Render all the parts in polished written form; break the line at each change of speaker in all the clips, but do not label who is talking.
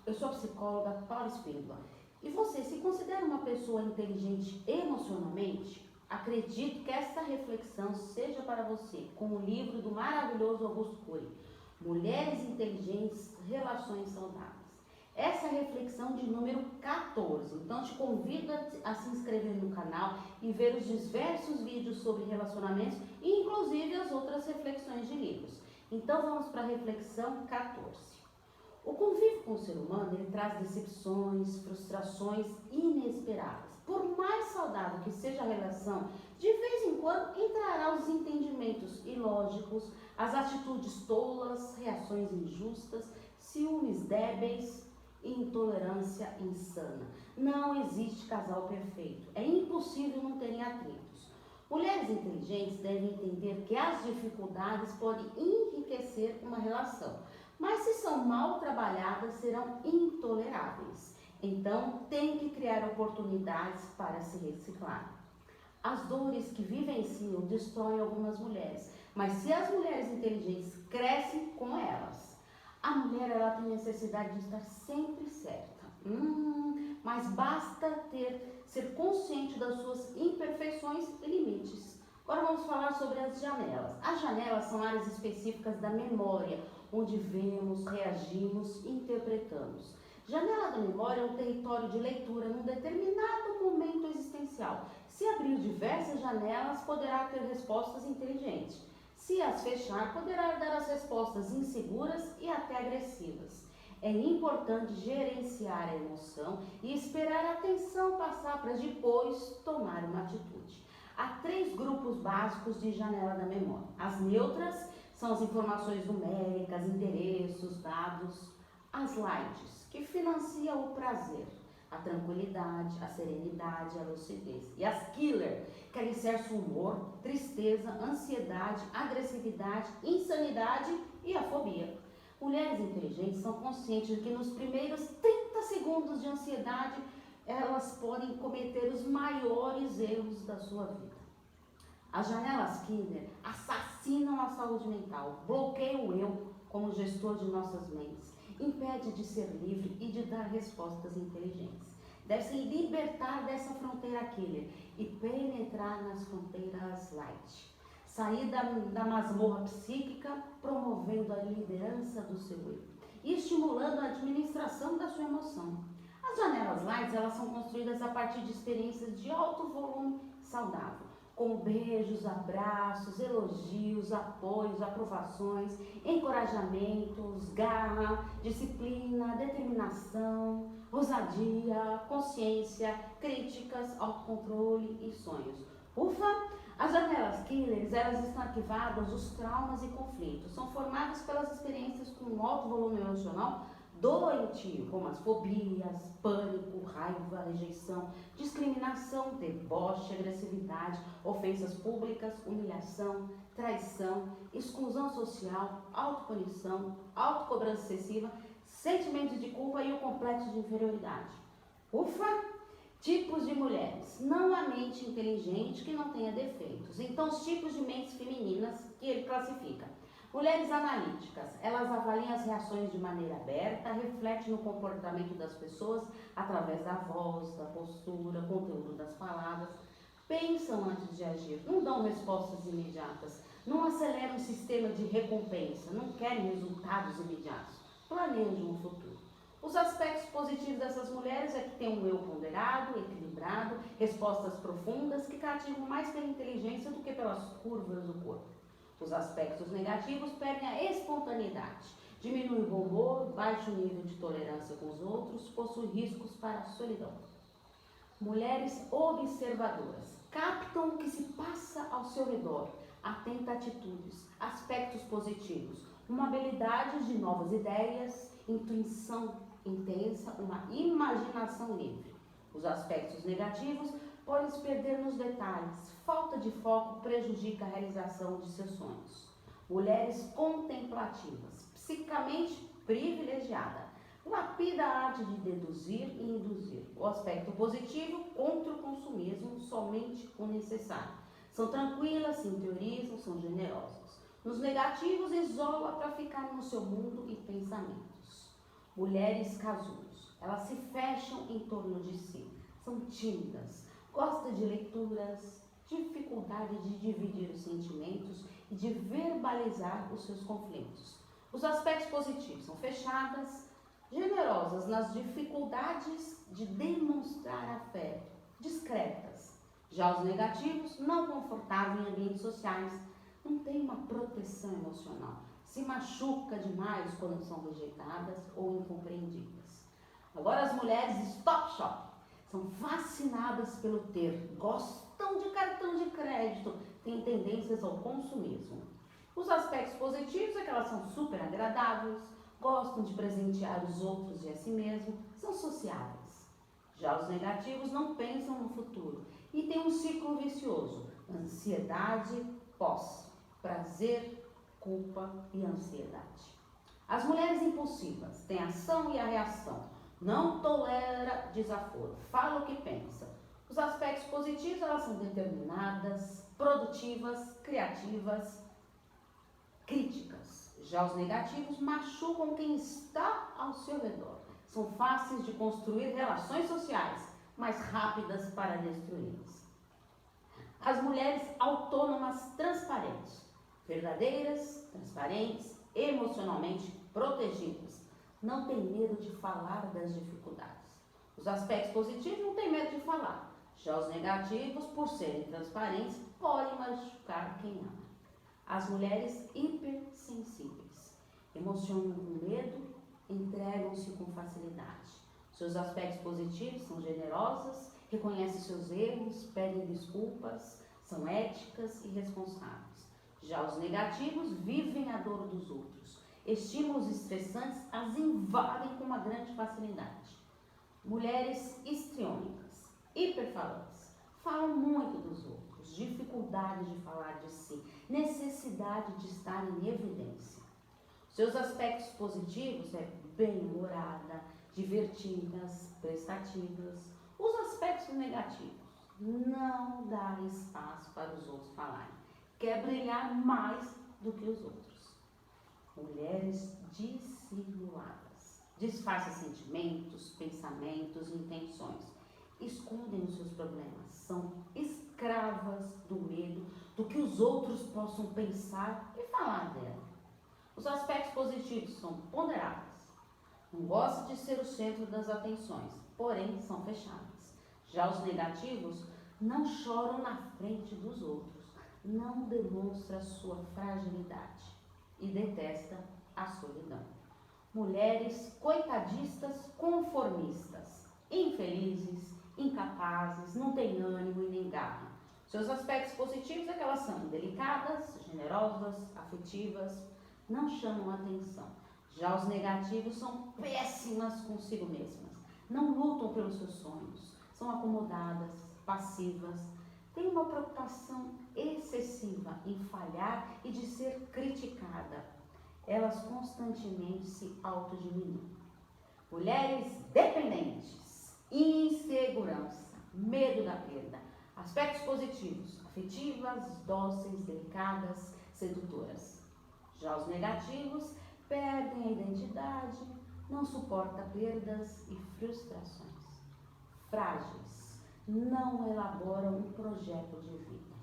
Eu sou a psicóloga Paula Espíndola. E você se considera uma pessoa inteligente emocionalmente? Acredito que essa reflexão seja para você, com o livro do maravilhoso Augusto Cury, Mulheres Inteligentes, Relações Saudáveis. Essa é a reflexão de número 14. Então, te convido a se inscrever no canal e ver os diversos vídeos sobre relacionamentos e, inclusive, as outras reflexões de livros. Então, vamos para a reflexão 14. O convívio com o ser humano, ele traz decepções, frustrações inesperadas. Por mais saudável que seja a relação, de vez em quando entrará os entendimentos ilógicos, as atitudes tolas, reações injustas, ciúmes débeis e intolerância insana. Não existe casal perfeito. É impossível não terem atritos. Mulheres inteligentes devem entender que as dificuldades podem enriquecer uma relação, mas se são mal trabalhadas, serão intoleráveis. Então, tem que criar oportunidades para se reciclar. As dores que vivenciam destroem algumas mulheres, mas se as mulheres inteligentes crescem com elas, a mulher ela tem necessidade de estar sempre certa. Mas basta ser consciente das suas imperfeições e limites. Agora vamos falar sobre as janelas. As janelas são áreas específicas da memória, onde vemos, reagimos e interpretamos. Janela da memória é um território de leitura num determinado momento existencial. Se abrir diversas janelas, poderá ter respostas inteligentes. Se as fechar, poderá dar as respostas inseguras e até agressivas. É importante gerenciar a emoção e esperar a tensão passar para depois tomar uma atitude. Há 3 grupos básicos de janela da memória. As neutras são as informações numéricas, endereços, dados. As lights, que financiam o prazer, a tranquilidade, a serenidade, a lucidez. E as killer, que alicerçam o humor, tristeza, ansiedade, agressividade, insanidade e a fobia. Mulheres inteligentes são conscientes de que nos primeiros 30 segundos de ansiedade, elas podem cometer os maiores erros da sua vida. As janelas killer assassinam a saúde mental, bloqueiam o eu como gestor de nossas mentes, impede de ser livre e de dar respostas inteligentes. Deve-se libertar dessa fronteira killer e penetrar nas fronteiras light. Sair da masmorra psíquica, promovendo a liderança do seu eu e estimulando a administração da sua emoção. As janelas light, elas são construídas a partir de experiências de alto volume saudável, como beijos, abraços, elogios, apoios, aprovações, encorajamentos, garra, disciplina, determinação, ousadia, consciência, críticas, autocontrole e sonhos. Ufa! As janelas killers, elas estão arquivadas os traumas e conflitos. São formadas pelas experiências com um alto volume emocional doentio, como as fobias, pânico, raiva, rejeição, discriminação, deboche, agressividade, ofensas públicas, humilhação, traição, exclusão social, autopunição, autocobrança excessiva, sentimento de culpa e o complexo de inferioridade. Ufa! Tipos de mulheres. Não há mente inteligente que não tenha defeitos. Então, os tipos de mentes femininas que ele classifica. Mulheres analíticas, elas avaliam as reações de maneira aberta, refletem no comportamento das pessoas através da voz, da postura, conteúdo das palavras, pensam antes de agir, não dão respostas imediatas, não aceleram o sistema de recompensa, não querem resultados imediatos, planejam o futuro. Os aspectos positivos dessas mulheres é que têm um eu ponderado, equilibrado, respostas profundas que cativam mais pela inteligência do que pelas curvas do corpo. Os aspectos negativos perdem a espontaneidade, diminui o bom humor, baixo nível de tolerância com os outros, possui riscos para a solidão. Mulheres observadoras, captam o que se passa ao seu redor, atenta a atitudes, aspectos positivos, uma habilidade de novas ideias, intuição intensa, uma imaginação livre. Os aspectos negativos podem se perder nos detalhes, falta de foco prejudica a realização de seus sonhos. Mulheres contemplativas, psicicamente privilegiada, lapida a arte de deduzir e induzir. O aspecto positivo, contra o consumismo, somente o necessário. São tranquilas, se interiorizam, são generosas. Nos negativos, isola para ficar no seu mundo e pensamentos. Mulheres casulos, elas se fecham em torno de si, são tímidas, gostam de leituras, dificuldade de dividir os sentimentos e de verbalizar os seus conflitos. Os aspectos positivos são fechadas, generosas nas dificuldades de demonstrar afeto, discretas. Já os negativos, não confortáveis em ambientes sociais, não têm uma proteção emocional, se machuca demais quando são rejeitadas ou incompreendidas. Agora as mulheres stop shop, são fascinadas pelo ter, gostam de cartão de crédito, têm tendências ao consumismo. Os aspectos positivos é que elas são super agradáveis, gostam de presentear os outros e a si mesmo, são sociáveis. Já os negativos não pensam no futuro e têm um ciclo vicioso, ansiedade, posse, prazer, culpa e ansiedade. As mulheres impulsivas têm ação e a reação, não tolera desaforo, fala o que pensa. Os aspectos positivos, elas são determinadas, produtivas, criativas, críticas. Já os negativos machucam quem está ao seu redor. São fáceis de construir relações sociais, mas rápidas para destruí-las. As mulheres autônomas transparentes, verdadeiras, transparentes, emocionalmente protegidas, não têm medo de falar das dificuldades. Os aspectos positivos não têm medo de falar. Já os negativos, por serem transparentes, podem machucar quem ama. As mulheres hipersensíveis, emocionam com medo, entregam-se com facilidade. Seus aspectos positivos são generosas, reconhecem seus erros, pedem desculpas, são éticas e responsáveis. Já os negativos vivem a dor dos outros. Estímulos estressantes as invadem com uma grande facilidade. Mulheres histriônicas, hiperfalantes, falam muito dos outros, dificuldade de falar de si, necessidade de estar em evidência. Seus aspectos positivos é bem-humorada, divertidas, prestativas. Os aspectos negativos, não dá espaço para os outros falarem. Quer brilhar mais do que os outros. Mulheres dissimuladas, disfarçam sentimentos, pensamentos, intenções, escondem os seus problemas, são escravas do medo do que os outros possam pensar e falar dela. Os aspectos positivos são ponderadas, não gostam de ser o centro das atenções, porém são fechadas. Já os negativos não choram na frente dos outros, não demonstra sua fragilidade e detesta a solidão. Mulheres coitadistas, conformistas, infelizes, incapazes, não têm ânimo e nem garra. Seus aspectos positivos é que elas são delicadas, generosas, afetivas, não chamam atenção. Já os negativos são péssimas consigo mesmas, não lutam pelos seus sonhos, são acomodadas, passivas, têm uma preocupação excessiva em falhar e de ser criticada. Elas constantemente se autodiminuem. Mulheres dependentes, insegurança, medo da perda. Aspectos positivos, afetivas, dóceis, delicadas, sedutoras. Já os negativos perdem a identidade, não suportam perdas e frustrações. Frágeis, não elaboram um projeto de vida.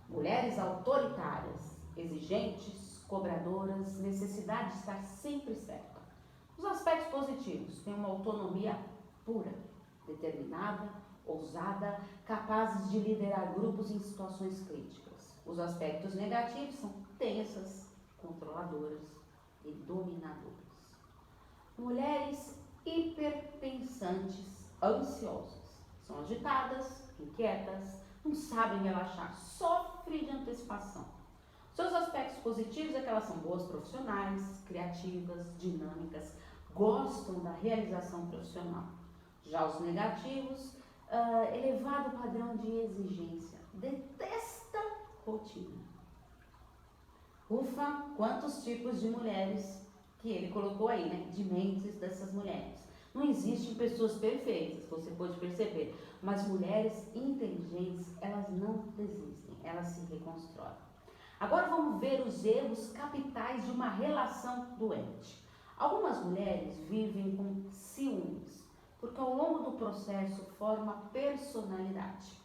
Mulheres autoritárias, exigentes, cobradoras, necessidade de estar sempre certa. Os aspectos positivos têm uma autonomia pura, determinada, ousada, capazes de liderar grupos em situações críticas. Os aspectos negativos são tensas, controladoras e dominadoras. Mulheres hiperpensantes, ansiosas, são agitadas, inquietas, não sabem relaxar, sofrem de antecipação. Seus aspectos positivos é que elas são boas profissionais, criativas, dinâmicas, gostam da realização profissional. Já os negativos, elevado padrão de exigência, detesta rotina. Ufa, quantos tipos de mulheres que ele colocou aí, né? De mentes dessas mulheres. Não existem pessoas perfeitas, você pode perceber, mas mulheres inteligentes, elas não desistem, elas se reconstroem. Agora vamos ver os erros capitais de uma relação doente. Algumas mulheres vivem com ciúmes, porque ao longo do processo forma personalidade.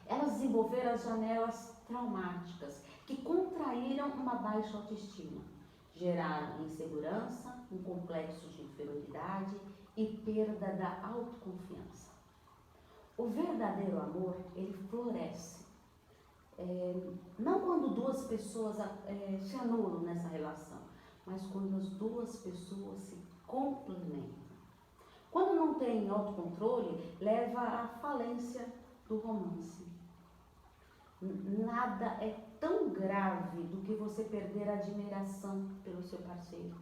Elas desenvolveram as janelas traumáticas que contraíram uma baixa autoestima, geraram insegurança, um complexo de inferioridade e perda da autoconfiança. O verdadeiro amor, ele floresce. Não quando duas pessoas se anulam nessa relação, mas quando as duas pessoas se complementam. Quando não tem autocontrole, leva à falência do romance. Nada é tão grave do que você perder a admiração pelo seu parceiro.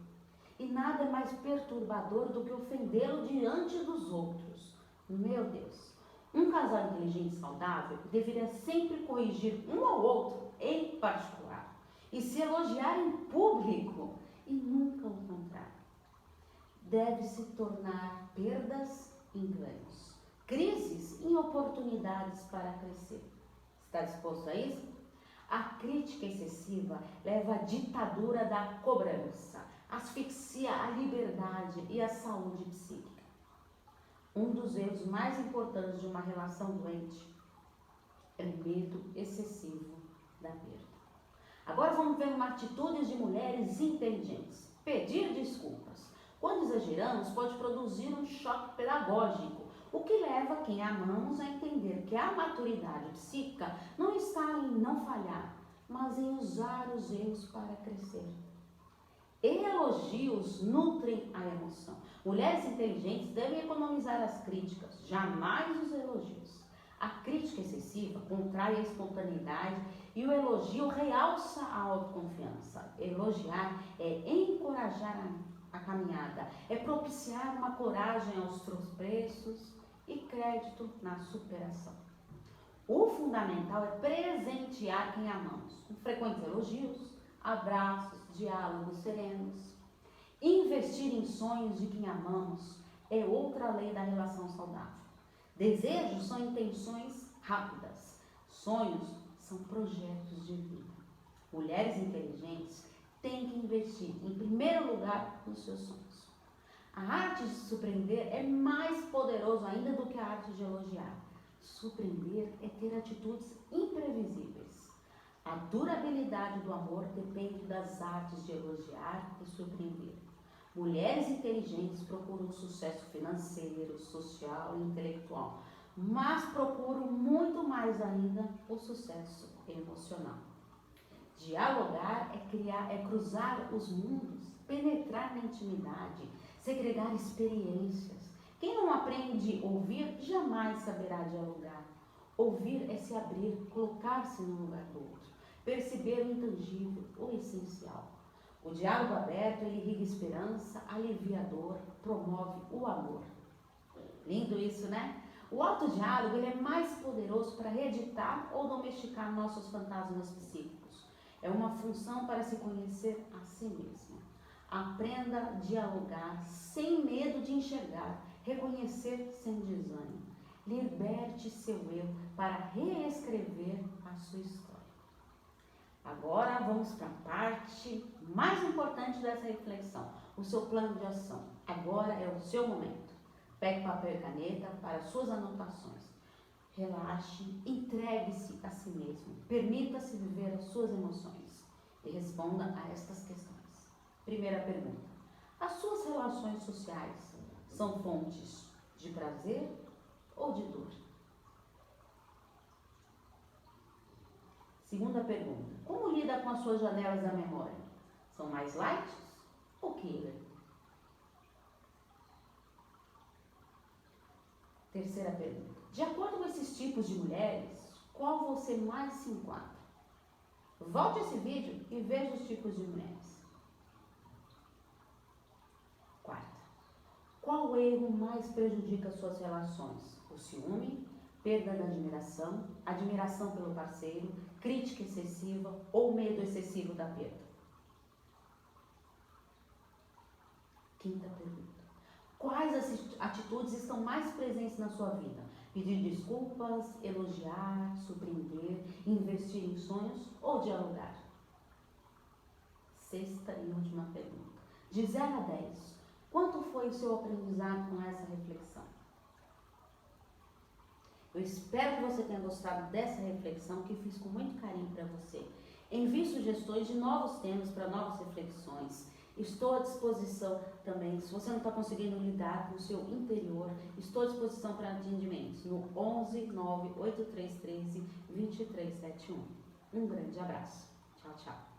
E nada é mais perturbador do que ofendê-lo diante dos outros. Meu Deus! Um casal inteligente e saudável deveria sempre corrigir um ao outro em particular e se elogiar em público e nunca o contrário. Deve se tornar perdas em ganhos, crises em oportunidades para crescer. Está disposto a isso? A crítica excessiva leva à ditadura da cobrança, asfixia a liberdade e a saúde psíquica. Um dos erros mais importantes de uma relação doente é o medo excessivo da perda. Agora vamos ver uma atitude de mulheres inteligentes. Pedir desculpas. Quando exageramos, pode produzir um choque pedagógico, o que leva quem amamos a entender que a maturidade psíquica não está em não falhar, mas em usar os erros para crescer. Elogios nutrem a emoção. Mulheres inteligentes devem economizar as críticas, jamais os elogios. A crítica excessiva contrai a espontaneidade e o elogio realça a autoconfiança. Elogiar é encorajar a caminhada, é propiciar uma coragem aos tropeços e crédito na superação. O fundamental é presentear quem amamos, com frequentes elogios, abraços, diálogos serenos. Investir em sonhos de quem amamos é outra lei da relação saudável. Desejos são intenções rápidas, sonhos são projetos de vida. Mulheres inteligentes têm que investir, em primeiro lugar, nos seus sonhos. A arte de surpreender é mais poderoso ainda do que a arte de elogiar. Surpreender é ter atitudes imprevisíveis. A durabilidade do amor depende das artes de elogiar e surpreender. Mulheres inteligentes procuram sucesso financeiro, social e intelectual, mas procuram muito mais ainda o sucesso emocional. Dialogar é cruzar os mundos, penetrar na intimidade, segregar experiências. Quem não aprende a ouvir, jamais saberá dialogar. Ouvir é se abrir, colocar-se no lugar do outro, perceber o intangível, o essencial. O diálogo aberto, ele irriga esperança, alivia a dor, promove o amor. Lindo isso, né? O autodiálogo, ele é mais poderoso para reeditar ou domesticar nossos fantasmas psíquicos. É uma função para se conhecer a si mesmo. Aprenda a dialogar sem medo de enxergar, reconhecer sem desânimo. Liberte seu eu para reescrever a sua história. Agora vamos para a parte mais importante dessa reflexão, o seu plano de ação. Agora é o seu momento. Pegue papel e caneta para suas anotações. Relaxe, entregue-se a si mesmo. Permita-se viver as suas emoções e responda a estas questões. Primeira pergunta: as suas relações sociais são fontes de prazer ou de dor? Segunda pergunta: como lida com as suas janelas da memória? São mais light ou killer? Terceira pergunta: de acordo com esses tipos de mulheres, qual você mais se enquadra? Volte esse vídeo e veja os tipos de mulheres. Quarta: qual erro mais prejudica suas relações? O ciúme, perda da admiração, admiração pelo parceiro, crítica excessiva ou medo excessivo da perda? Quinta pergunta: quais atitudes estão mais presentes na sua vida? Pedir desculpas, elogiar, surpreender, investir em sonhos ou dialogar? Sexta e última pergunta: De 0 a 10, quanto foi o seu aprendizado com essa reflexão? Eu espero que você tenha gostado dessa reflexão que fiz com muito carinho para você. Envie sugestões de novos temas para novas reflexões. Estou à disposição também, se você não está conseguindo lidar com o seu interior, estou à disposição para atendimentos no 11 98313 2371. Um grande abraço. Tchau, tchau.